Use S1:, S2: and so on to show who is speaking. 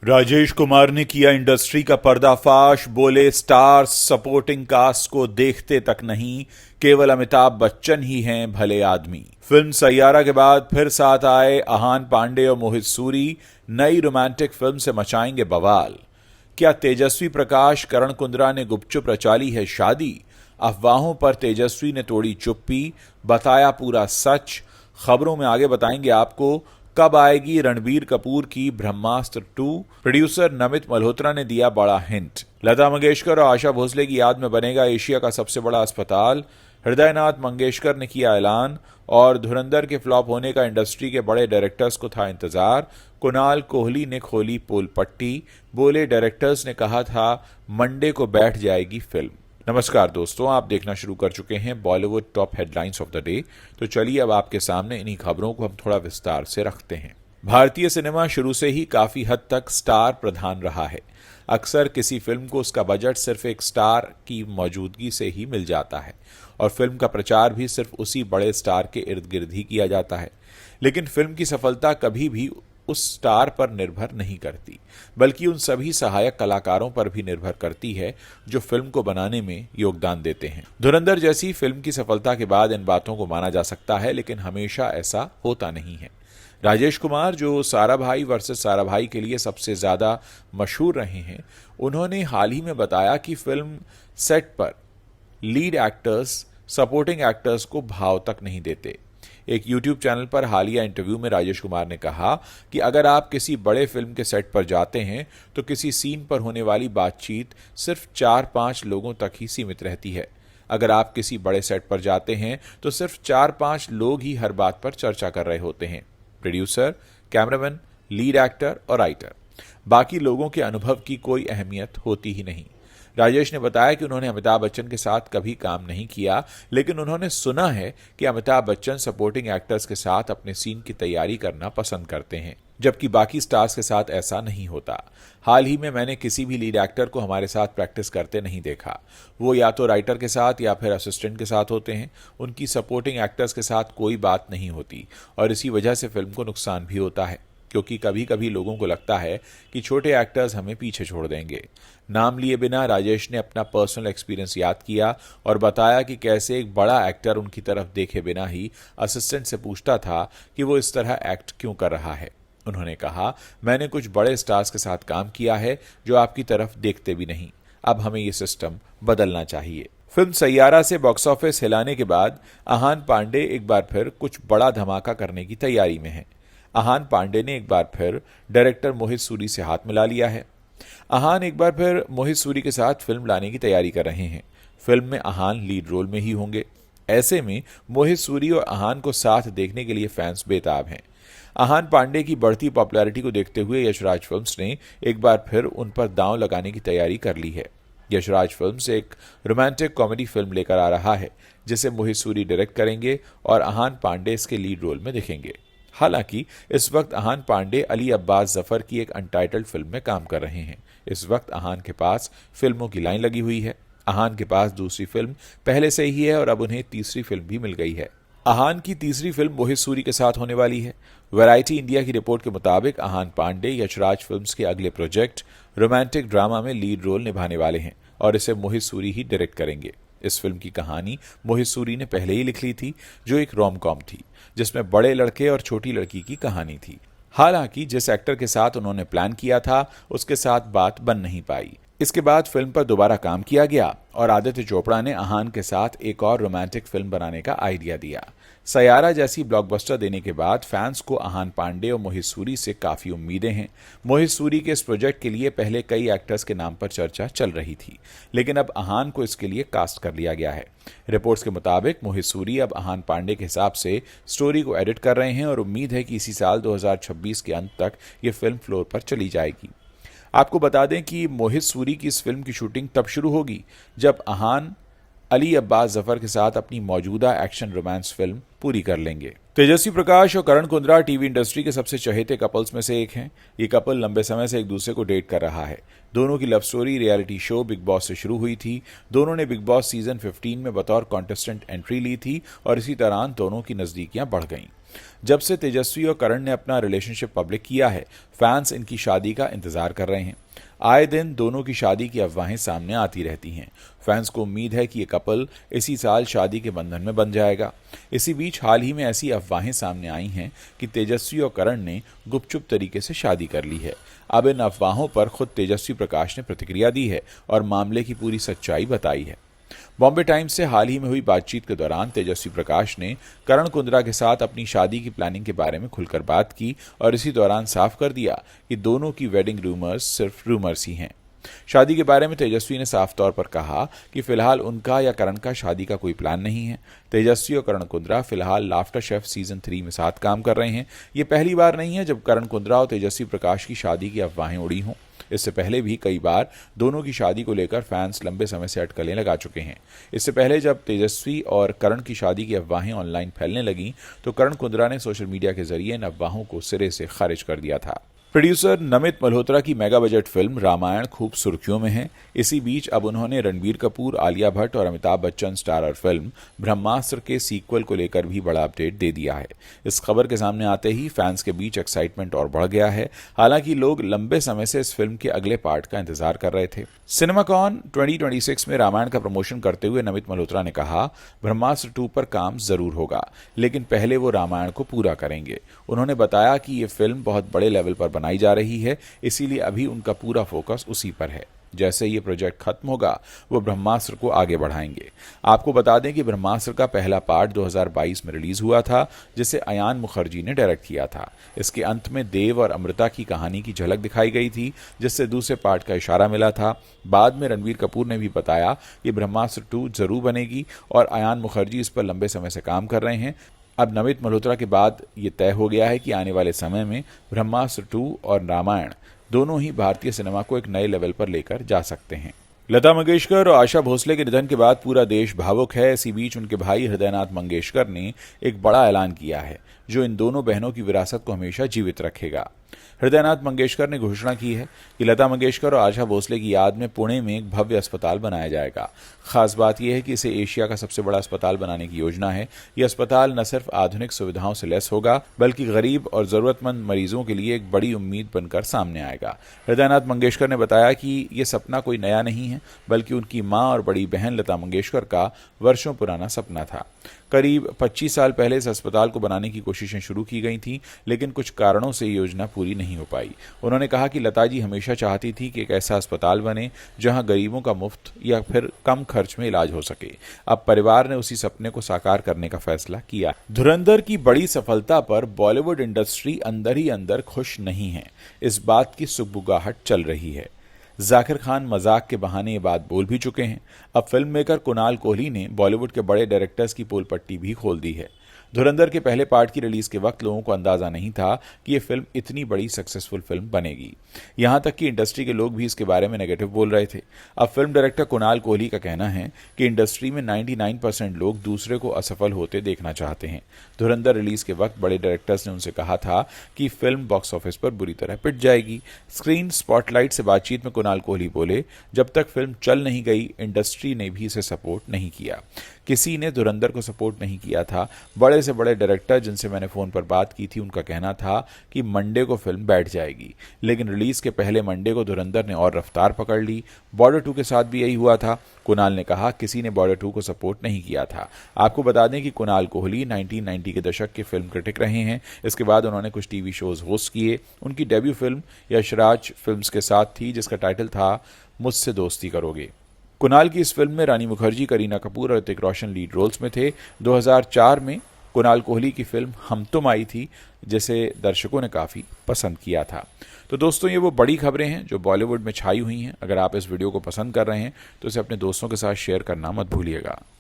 S1: राजेश कुमार ने किया इंडस्ट्री का पर्दाफाश। बोले स्टार्स सपोर्टिंग कास्ट को देखते तक नहीं, केवल अमिताभ बच्चन ही हैं भले आदमी। फिल्म सैयारा के बाद फिर साथ आए अहान पांडे और मोहित सूरी। नई रोमांटिक फिल्म से मचाएंगे बवाल। क्या तेजस्वी प्रकाश करण कुंद्रा ने गुपचुप रचा ली है शादी? अफवाहों पर तेजस्वी ने तोड़ी चुप्पी, बताया पूरा सच। खबरों में आगे बताएंगे आपको कब आएगी रणबीर कपूर की ब्रह्मास्त्र 2। प्रोड्यूसर नमित मल्होत्रा ने दिया बड़ा हिंट। लता मंगेशकर और आशा भोसले की याद में बनेगा एशिया का सबसे बड़ा अस्पताल। हृदयनाथ मंगेशकर ने किया ऐलान। और धुरंधर के फ्लॉप होने का इंडस्ट्री के बड़े डायरेक्टर्स को था इंतजार। कुणाल कोहली ने खोली पोल पट्टी। बोले डायरेक्टर्स ने कहा था मंडे को बैठ जाएगी फिल्म। नमस्कार दोस्तों, आप देखना शुरू कर चुके हैं Bollywood top headlines of the day. तो चलिए अब आपके सामने इन्हीं खबरों को हम थोड़ा विस्तार से रखते हैं। भारतीय सिनेमा शुरू से ही काफी हद तक स्टार प्रधान रहा है। अक्सर किसी फिल्म को उसका बजट सिर्फ एक स्टार की मौजूदगी से ही मिल जाता है और फिल्म का प्रचार भी सिर्फ उसी बड़े स्टार के इर्द गिर्द ही किया जाता है। लेकिन फिल्म की सफलता कभी भी उस स्टार पर निर्भर नहीं करती, बल्कि उन सभी सहायक कलाकारों पर भी निर्भर करती है जो फिल्म को बनाने में योगदान देते हैं। धुरंधर जैसी फिल्म की सफलता के बाद इन बातों को माना जा सकता है, लेकिन हमेशा ऐसा होता नहीं है। राजेश कुमार, जो साराभाई वर्सेस साराभाई के लिए सबसे ज्यादा मशहूर रहे हैं, उन्होंने हाल ही में बताया कि फिल्म सेट पर लीड एक्टर्स सपोर्टिंग एक्टर्स को भाव तक नहीं देते। एक YouTube चैनल पर हालिया इंटरव्यू में राजेश कुमार ने कहा कि अगर आप किसी बड़े फिल्म के सेट पर जाते हैं तो किसी सीन पर होने वाली बातचीत सिर्फ 4-5 लोगों तक ही सीमित रहती है। अगर आप किसी बड़े सेट पर जाते हैं तो सिर्फ 4-5 लोग ही हर बात पर चर्चा कर रहे होते हैं, प्रोड्यूसर, कैमरामैन, लीड एक्टर और राइटर। बाकी लोगों के अनुभव की कोई अहमियत होती ही नहीं। राजेश ने बताया कि उन्होंने अमिताभ बच्चन के साथ कभी काम नहीं किया, लेकिन उन्होंने सुना है कि अमिताभ बच्चन सपोर्टिंग एक्टर्स के साथ अपने सीन की तैयारी करना पसंद करते हैं, जबकि बाकी स्टार्स के साथ ऐसा नहीं होता। हाल ही में मैंने किसी भी लीड एक्टर को हमारे साथ प्रैक्टिस करते नहीं देखा। वो या तो राइटर के साथ या फिर असिस्टेंट के साथ होते हैं। उनकी सपोर्टिंग एक्टर्स के साथ कोई बात नहीं होती और इसी वजह से फिल्म को नुकसान भी होता है, क्योंकि कभी कभी लोगों को लगता है कि छोटे एक्टर्स हमें पीछे छोड़ देंगे। नाम लिए बिना राजेश ने अपना पर्सनल एक्सपीरियंस याद किया और बताया कि कैसे एक बड़ा एक्टर उनकी तरफ देखे बिना ही असिस्टेंट से पूछता था कि वो इस तरह एक्ट क्यों कर रहा है। उन्होंने कहा, मैंने कुछ बड़े स्टार्स के साथ काम किया है जो आपकी तरफ देखते भी नहीं। अब हमें ये सिस्टम बदलना चाहिए। फिल्म सैयारा से बॉक्स ऑफिस हिलाने के बाद अहान पांडे एक बार फिर कुछ बड़ा धमाका करने की तैयारी में है। अहान पांडे ने एक बार फिर डायरेक्टर मोहित सूरी से हाथ मिला लिया है। अहान एक बार फिर मोहित सूरी के साथ फिल्म लाने की तैयारी कर रहे हैं। फिल्म में अहान लीड रोल में ही होंगे। ऐसे में मोहित सूरी और अहान को साथ देखने के लिए फैंस बेताब हैं। अहान पांडे की बढ़ती पॉपुलैरिटी को देखते हुए यशराज फिल्म्स ने एक बार फिर उन पर दांव लगाने की तैयारी कर ली है। यशराज फिल्म्स एक रोमांटिक कॉमेडी फिल्म लेकर आ रहा है, जिसे मोहित सूरी डायरेक्ट करेंगे और अहान पांडे इसके लीड रोल में दिखेंगे। हालांकि इस वक्त अहान पांडे अली अब्बास जफर की एक अनटाइटल्ड फिल्म में काम कर रहे हैं। इस वक्त अहान के पास फिल्मों की लाइन लगी हुई है। अहान के पास दूसरी फिल्म पहले से ही है और अब उन्हें तीसरी फिल्म भी मिल गई है। अहान की तीसरी फिल्म मोहित सूरी के साथ होने वाली है। वैरायटी इंडिया की रिपोर्ट के मुताबिक अहान पांडे यशराज फिल्म्स के अगले प्रोजेक्ट रोमांटिक ड्रामा में लीड रोल निभाने वाले हैं और इसे मोहित सूरी ही डायरेक्ट करेंगे। इस फिल्म की कहानी मोहित सूरी ने पहले ही लिख ली थी, जो एक रोम कॉम थी जिसमें बड़े लड़के और छोटी लड़की की कहानी थी। हालांकि जिस एक्टर के साथ उन्होंने प्लान किया था उसके साथ बात बन नहीं पाई। इसके बाद फिल्म पर दोबारा काम किया गया और आदित्य चोपड़ा ने अहान के साथ एक और रोमांटिक फिल्म बनाने का आइडिया दिया। सैयारा जैसी ब्लॉकबस्टर देने के बाद फैंस को अहान पांडे और मोहित सूरी से काफी उम्मीदें हैं। मोहित सूरी के इस प्रोजेक्ट के लिए पहले कई एक्टर्स के नाम पर चर्चा चल रही थी, लेकिन अब अहान को इसके लिए कास्ट कर लिया गया है। रिपोर्ट्स के मुताबिक मोहित सूरी अब अहान पांडे के हिसाब से स्टोरी को एडिट कर रहे हैं और उम्मीद है कि इसी साल 2026 के अंत तक ये फिल्म फ्लोर पर चली जाएगी। आपको बता दें कि मोहित सूरी की इस फिल्म की शूटिंग तब शुरू होगी जब अहान अली अब्बास जफर के साथ अपनी मौजूदा एक्शन रोमांस फिल्म पूरी कर लेंगे। तेजस्वी प्रकाश और करण कुंद्रा टीवी इंडस्ट्री के सबसे चहेते कपल्स में से एक हैं। ये कपल लंबे समय से एक दूसरे को डेट कर रहा है। दोनों की love story reality show big boss से शुरू हुई थी। दोनों ने बिग बॉस सीजन 15 में बतौर कॉन्टेस्टेंट एंट्री ली थी और इसी दौरान दोनों की नजदीकियां बढ़ गईं। जब से तेजस्वी और करण ने अपना रिलेशनशिप पब्लिक किया है, फैंस इनकी शादी का इंतजार कर रहे हैं। आए दिन दोनों की शादी की अफवाहें सामने आती रहती हैं। फैंस को उम्मीद है कि ये कपल इसी साल शादी के बंधन में बंध जाएगा। इसी बीच हाल ही में ऐसी अफवाहें सामने आई हैं कि तेजस्वी और करण ने गुपचुप तरीके से शादी कर ली है। अब इन अफवाहों पर खुद तेजस्वी प्रकाश ने प्रतिक्रिया दी है और मामले की पूरी सच्चाई बताई है। बॉम्बे टाइम्स से हाल ही में हुई बातचीत के दौरान तेजस्वी प्रकाश ने करण कुंद्रा के साथ अपनी शादी की प्लानिंग के बारे में खुलकर बात की और इसी दौरान साफ कर दिया कि दोनों की वेडिंग रूमर्स सिर्फ रूमर्स ही हैं। शादी के बारे में तेजस्वी ने साफ तौर पर कहा कि फिलहाल उनका या करण का शादी का कोई प्लान नहीं है। तेजस्वी और करण कुंद्रा फिलहाल लाफ्टर शेफ सीजन 3 में साथ काम कर रहे हैं। ये पहली बार नहीं है जब करण कुंद्रा और तेजस्वी प्रकाश की शादी की अफवाहें उड़ी हों। इससे पहले भी कई बार दोनों की शादी को लेकर फैंस लंबे समय से अटकलें लगा चुके हैं। इससे पहले जब तेजस्वी और करण की शादी की अफवाहें ऑनलाइन फैलने लगीं तो करण कुंद्रा ने सोशल मीडिया के जरिए इन अफवाहों को सिरे से खारिज कर दिया था। प्रोड्यूसर नमित मल्होत्रा की मेगा बजट फिल्म रामायण खूब सुर्खियों में है। इसी बीच अब उन्होंने रणबीर कपूर, आलिया भट्ट और अमिताभ बच्चन स्टारर फिल्म ब्रह्मास्त्र के सीक्वल को लेकर भी बड़ा अपडेट दे दिया है। इस खबर के सामने आते ही फैंस के बीच एक्साइटमेंट और बढ़ गया है। हालांकि लोग लंबे समय से इस फिल्म के अगले पार्ट का इंतजार कर रहे थे। सिनेमाकॉन 2026 में रामायण का प्रमोशन करते हुए नमित मल्होत्रा ने कहा, ब्रह्मास्त्र 2 पर काम जरूर होगा, लेकिन पहले वो रामायण को पूरा करेंगे। उन्होंने बताया कि ये फिल्म बहुत बड़े लेवल पर बनाई जा रही है, इसीलिए अभी उनका पूरा फोकस उसी पर है। जैसे ये प्रोजेक्ट खत्म होगा वो ब्रह्मास्त्र को आगे बढ़ाएंगे। आपको बता दें कि ब्रह्मास्त्र का पहला पार्ट 2022 में रिलीज हुआ था, जिसे अयान मुखर्जी ने डायरेक्ट किया था। इसके अंत में देव और अमृता की कहानी की झलक दिखाई गई थी, जिससे दूसरे पार्ट का इशारा मिला था। बाद में रणबीर कपूर ने भी बताया कि ब्रह्मास्त्र 2 जरूर बनेगी और अयान मुखर्जी इस पर लंबे समय से काम कर रहे हैं। अब नमित मल्होत्रा के बाद ये तय हो गया है कि आने वाले समय में ब्रह्मास्त्र 2 और रामायण दोनों ही भारतीय सिनेमा को एक नए लेवल पर लेकर जा सकते हैं। लता मंगेशकर और आशा भोसले के निधन के बाद पूरा देश भावुक है। इसी बीच उनके भाई हृदयनाथ मंगेशकर ने एक बड़ा ऐलान किया है, जो इन दोनों बहनों की विरासत को हमेशा जीवित रखेगा। हृदयनाथ मंगेशकर ने घोषणा की है कि लता मंगेशकर और आशा भोसले की याद में पुणे में एक भव्य अस्पताल बनाया जाएगा। खास बात यह है कि इसे एशिया का सबसे बड़ा अस्पताल बनाने की योजना है। यह अस्पताल न सिर्फ आधुनिक सुविधाओं से लैस होगा, बल्कि गरीब और जरूरतमंद मरीजों के लिए एक बड़ी उम्मीद बनकर सामने आएगा। हृदयनाथ मंगेशकर ने बताया कि यह सपना कोई नया नहीं है, बल्कि उनकी मां और बड़ी बहन लता मंगेशकर का वर्षों पुराना सपना था। करीब 25 साल पहले इस अस्पताल को बनाने की कोशिशें शुरू की गई थीं, लेकिन कुछ कारणों से योजना पूरी नहीं हो पाई। उन्होंने कहा कि लता जी हमेशा चाहती थी कि एक ऐसा अस्पताल बने जहां गरीबों का मुफ्त या फिर कम खर्च में इलाज हो सके। अब परिवार ने उसी सपने को साकार करने का फैसला किया। धुरंधर की बड़ी सफलता पर बॉलीवुड इंडस्ट्री अंदर ही अंदर खुश नहीं है। इस बात की सुगबुगाहट चल रही है। जाकिर खान मजाक के बहाने ये बात बोल भी चुके हैं। अब फिल्म मेकर कुणाल कोहली ने बॉलीवुड के बड़े डायरेक्टर्स की पोल पट्टी भी खोल दी है। धुरंधर के पहले पार्ट की रिलीज के वक्त लोगों को अंदाजा नहीं था कि यह फिल्म इतनी बड़ी सक्सेसफुल फिल्म बनेगी। यहां तक कि इंडस्ट्री के लोग भी इसके बारे में नेगेटिव बोल रहे थे। अब फिल्म डायरेक्टर कुणाल कोहली का कहना है कि इंडस्ट्री में 99% लोग दूसरे को असफल होते देखना चाहते हैं। धुरंधर रिलीज के वक्त बड़े डायरेक्टर्स ने उनसे कहा था कि फिल्म बॉक्स ऑफिस पर बुरी तरह पिट जाएगी। स्क्रीन स्पॉटलाइट से बातचीत में कुणाल कोहली बोले, जब तक फिल्म चल नहीं गई इंडस्ट्री ने भी इसे सपोर्ट नहीं किया। किसी ने धुरंधर को सपोर्ट नहीं किया था। बड़े से बड़े डायरेक्टर जिनसे मैंने फोन पर बात की थी, उनका कहना था कि मंडे को फिल्म बैठ जाएगी, लेकिन रिलीज के पहले मंडे को धुरंधर ने और रफ्तार पकड़ ली। बॉर्डर 2 के साथ भी यही हुआ था। कुणाल ने कहा, किसी ने बॉर्डर 2 को सपोर्ट नहीं किया था। आपको बता दें कि कुणाल कोहली 1990 के दशक के फिल्म क्रिटिक रहे हैं। इसके बाद उन्होंने कुछ टीवी शोज होस्ट किए। उनकी डेब्यू फिल्म यशराज फिल्म्स के साथ थी, जिसका टाइटल था मुझसे दोस्ती करोगे। कुणाल की इस फिल्म में रानी मुखर्जी, करीना कपूर और ऋतिक रोशन लीड रोल्स में थे। 2004 में कुणाल कोहली की फिल्म हम तुम आई थी, जिसे दर्शकों ने काफ़ी पसंद किया था। तो दोस्तों, ये वो बड़ी खबरें हैं जो बॉलीवुड में छाई हुई हैं। अगर आप इस वीडियो को पसंद कर रहे हैं तो इसे अपने दोस्तों के साथ शेयर करना मत भूलिएगा।